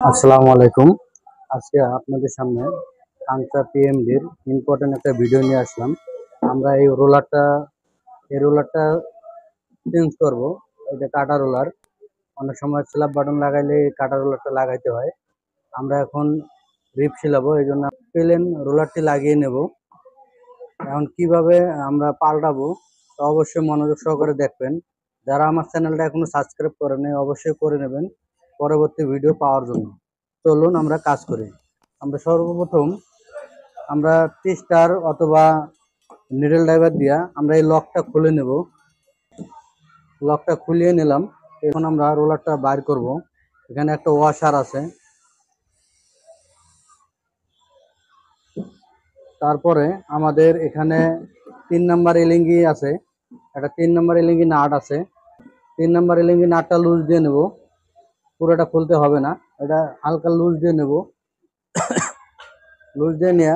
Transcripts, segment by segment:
আসসালামু আলাইকুম। আজকে আপনাদের সামনে কাংসা পিএমডির ইম্পর্টেন্ট একটা ভিডিও নিয়ে আসলাম। আমরা এই রোলারটা চেঞ্জ করব। এটা কাটা রোলার। অনেক সময় স্ল্যাব বাটন লাগাইলে এই কাটা রোলারটা লাগাইতে হয়। আমরা এখন রিপ শিলাবো, এই জন্য প্লেন রোলারটি লাগিয়ে নেব। এখন কিভাবে আমরা পাল্টাবো তা অবশ্যই মনোযোগ সহকারে দেখবেন। যারা আমার চ্যানেলটা এখনো সাবস্ক্রাইব করেনি অবশ্যই করে নেবেন পরবর্তী ভিডিও পাওয়ার জন্য। চলুন আমরা কাজ করি। আমরা সর্বপ্রথম আমরা টি-স্টার অথবা নিডল ড্রাইভার দিয়া আমরা এই লকটা খুলে নেব। লকটা খুলিয়ে নিলাম। এখন আমরা রোলারটা বাইর করব। এখানে একটা ওয়াশার আছে, তারপরে আমাদের এখানে 3 নাম্বার এলিঙ্গি আছে, একটা 3 নাম্বার এলিঙ্গি নাট আছে। 3 নাম্বার এলিঙ্গি নাটটা লুজ দিয়ে নেব, পুরোটা খুলতে হবে না, এটা হালকা লুজ দিয়ে নেব। লুজ দিয়ে নিয়ে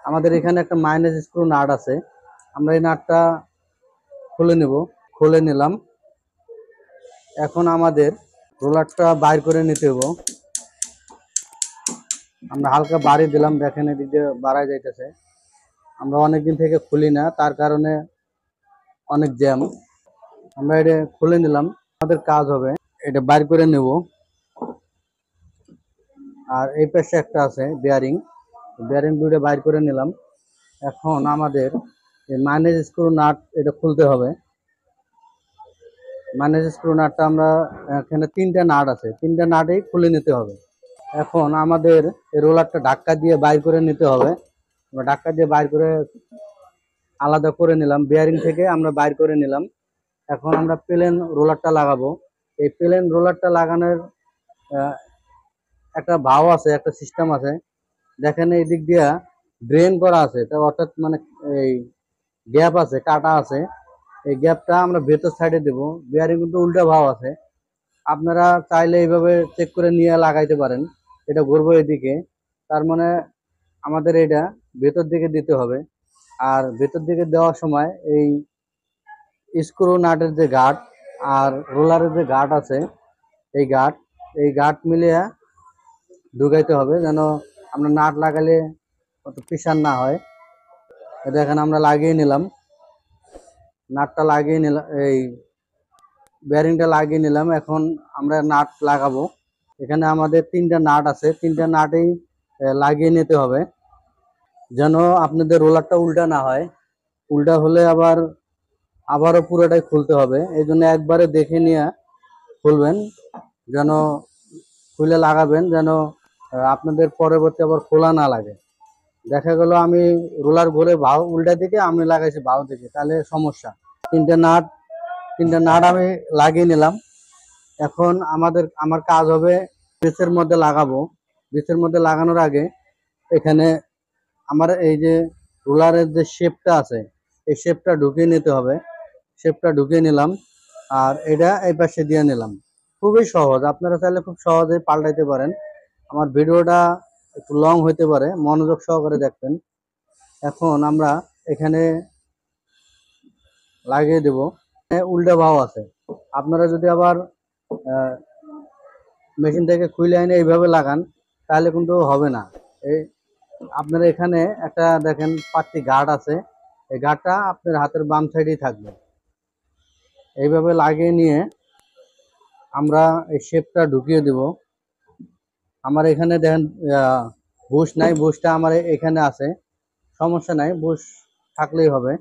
আমাদের এখানে একটা মাইনাস স্ক্রু নাট আছে, আমরা এই নাটটা খুলে নেব। খুলে নিলাম। এখন আমাদের রোলারটা বাইর করে নিতে হবে। আমরা হালকা বাড়ি দিলাম, দেখেন এদিক দিয়ে বাড়াই যাইতেছে। আমরা অনেকদিন থেকে খুলি না, তার কারণে অনেক জ্যাম। আমরা এটা খুলে নিলাম। আমাদের কাজ হবে এটা বাইর করে নেব। আর এই পাশে একটা আছে বেয়ারিং, বেয়ারিং দুটো বাইর করে নিলাম। এখন আমাদের এই মাইনাস স্ক্রু নাট এটা খুলতে হবে। মাইনাস স্ক্রু নাটটা আমরা এখানে 3টা নাট আছে, 3টা নাটই খুলে নিতে হবে। এখন আমাদের এই রোলারটা ধাক্কা দিয়ে বাইর করে নিতে হবে। আমরা ধাক্কা দিয়ে বাইর করে আলাদা করে নিলাম, বেয়ারিং থেকে আমরা বাইর করে নিলাম। এখন আমরা প্লেন রোলারটা লাগাবো। এই প্লেন রোলারটা লাগানোর আহ, একটা ভাও আছে, একটা সিস্টেম আছে। দেখেন এই দিক দিয়া ড্রেন করা আছে, তা অর্থাৎ মানে এই গ্যাপ আছে, কাটা আছে। এই গ্যাপটা আমরা ভেতর সাইডে দেবো। বেয়ারিং কিন্তু উল্টা ভাও আছে, আপনারা চাইলে এইভাবে চেক করে নিয়ে লাগাইতে পারেন। এটা ঘুরবো এদিকে, তার মানে আমাদের এটা ভেতর দিকে দিতে হবে। আর ভেতর দিকে দেওয়ার সময় এই স্ক্রু নাটের যে গার্ড আর রোলারের যে গার্ড আছে, এই গার্ড মিলিয়ে ঢুকাইতে হবে, যেন আমরা নাট লাগালে অত প্রেশার না হয়। এটা এখানে আমরা লাগিয়ে নিলাম, নাটটা লাগিয়ে নিলাম, এই বেয়ারিংটা লাগিয়ে নিলাম। এখন আমরা নাট লাগাবো। এখানে আমাদের 3টা নাট আছে, 3টা নাটই লাগিয়ে নিতে হবে, যেন আপনাদের রোলারটা উল্টা না হয়। উল্টা হলে আবারও পুরোটাই খুলতে হবে। এই জন্য একবারে দেখে নিয়ে খুলবেন, যেন খুলে লাগাবেন, যেন আপনাদের পরবর্তী আবার খোলা না লাগে। দেখা গেল আমি রোলার ঘুরে বাউ উল্টা দিকে, আমি লাগাইছি বাউ দিকে, তাহলে সমস্যা। 3টে নাট 3টে নাট আমি লাগিয়ে নিলাম। এখন আমার কাজ হবে বেসের মধ্যে লাগাবো। বেসের মধ্যে লাগানোর আগে এখানে আমার এই যে রোলারের যে শেপটা আছে, এই শেপটা ঢুকিয়ে নিতে হবে। শেপটা ঢুকিয়ে নিলাম, আর এটা এই পাশে দিয়ে নিলাম। খুবই সহজ, আপনারা চাইলে খুব সহজেই পাল্টাইতে পারেন। আমার ভিডিওটা একটু লং হইতে পারে, মনোযোগ সহকারে দেখবেন। এখন আমরা এখানে লাগিয়ে দেব। উল্টা ভাও আছে, আপনারা যদি আবার মেশিন থেকে খুলে এনে এইভাবে লাগান তাহলে কিন্তু হবে না। এই আপনারা এখানে একটা দেখেন পাত্তি গার্ড আছে, এই গার্ডটা আপনার হাতের বাম সাইডেই থাকবে। এইভাবে লাগিয়ে নিয়ে আমরা এই শেপটা ঢুকিয়ে দেব। আমার এখানে দেখেন বুশ নাই, বুশটা আমার এখানে আছে, সমস্যা নাই, বুশ থাকলেই হবে।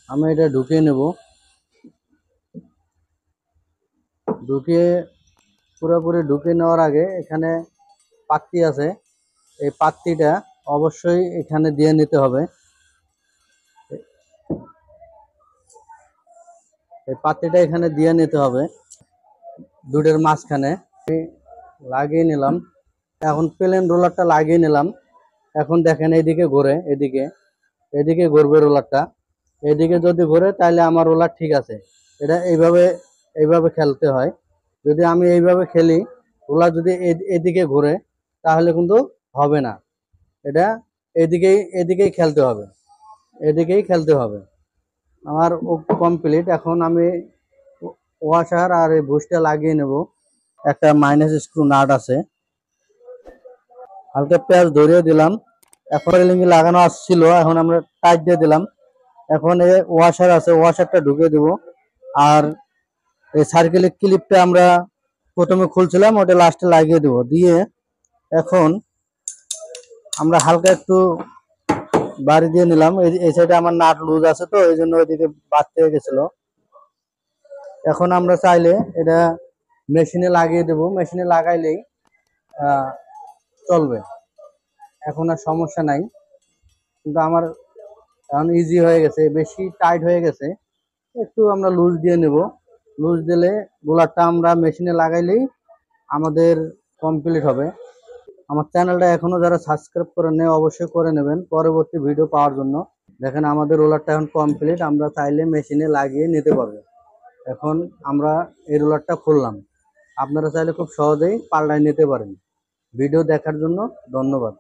আমি এটা ঢুকিয়ে নেব। ঢুকিয়ে পুরোপুরি ঢুকিয়ে নেওয়ার আগে এখানে পাত্তি আছে, এই পাত্তিটা অবশ্যই এখানে দিয়ে নিতে হবে। এই পাত্তিটা এখানে দিয়ে নিতে হবে দুটোর মাঝখানে। লাগিয়ে নিলাম। এখন প্লেন রোলারটা লাগিয়ে নিলাম। এখন দেখেন এইদিকে ঘুরে, এদিকে এদিকে ঘুরবে রোলারটা। এদিকে যদি ঘুরে তাহলে আমার রোলার ঠিক আছে। এটা এইভাবে খেলতে হয়। যদি আমি এইভাবে খেলি, রোলার যদি এদিকে ঘুরে তাহলে কিন্তু হবে না। এটা এদিকেই খেলতে হবে, এদিকেই খেলতে হবে। আমার কমপ্লিট। এখন আমি ওয়াশার আর এই বুশটা লাগিয়ে নেব। একটা মাইনাস স্ক্রু নাট আছে, হালকা পেঁয়াজ ধরিয়ে দিলাম। এখন রেলিংয়ে লাগানো আসছিল, এখন আমরা টাইট দিয়ে দিলাম। এখন এই ওয়াশার আছে, ওয়াশারটা ঢুকিয়ে দেব। আর এই সার্কেলের ক্লিপটা আমরা প্রথমে খুলছিলাম, ওটা লাস্টে লাগিয়ে দেব। দিয়ে এখন আমরা হালকা একটু বাড়ি দিয়ে নিলাম। এই সাইডে আমার নাট লুজ আছে, তো এই জন্য ওইদিকে বাড়তে গেছিল। এখন আমরা চাইলে এটা মেশিনে লাগিয়ে দেব, মেশিনে লাগাইলেই চলবে, এখন আর সমস্যা নাই। কিন্তু আমার এখন ইজি হয়ে গেছে, বেশি টাইট হয়ে গেছে, একটু আমরা লুজ দিয়ে নেব। লুজ দিলে রোলারটা আমরা মেশিনে লাগাইলেই আমাদের কমপ্লিট হবে। আমার চ্যানেলটা এখনো যারা সাবস্ক্রাইব করে নেয় অবশ্যই করে নেবেন পরবর্তী ভিডিও পাওয়ার জন্য। দেখেন আমাদের রোলারটা এখন কমপ্লিট, আমরা চাইলে মেশিনে লাগিয়ে নিতে পারবো। এখন আমরা এই রোলারটা খুললাম, আপনারা চাইলে খুব সহজেই পাল্টায় নিতে পারেন। ভিডিও দেখার জন্য ধন্যবাদ।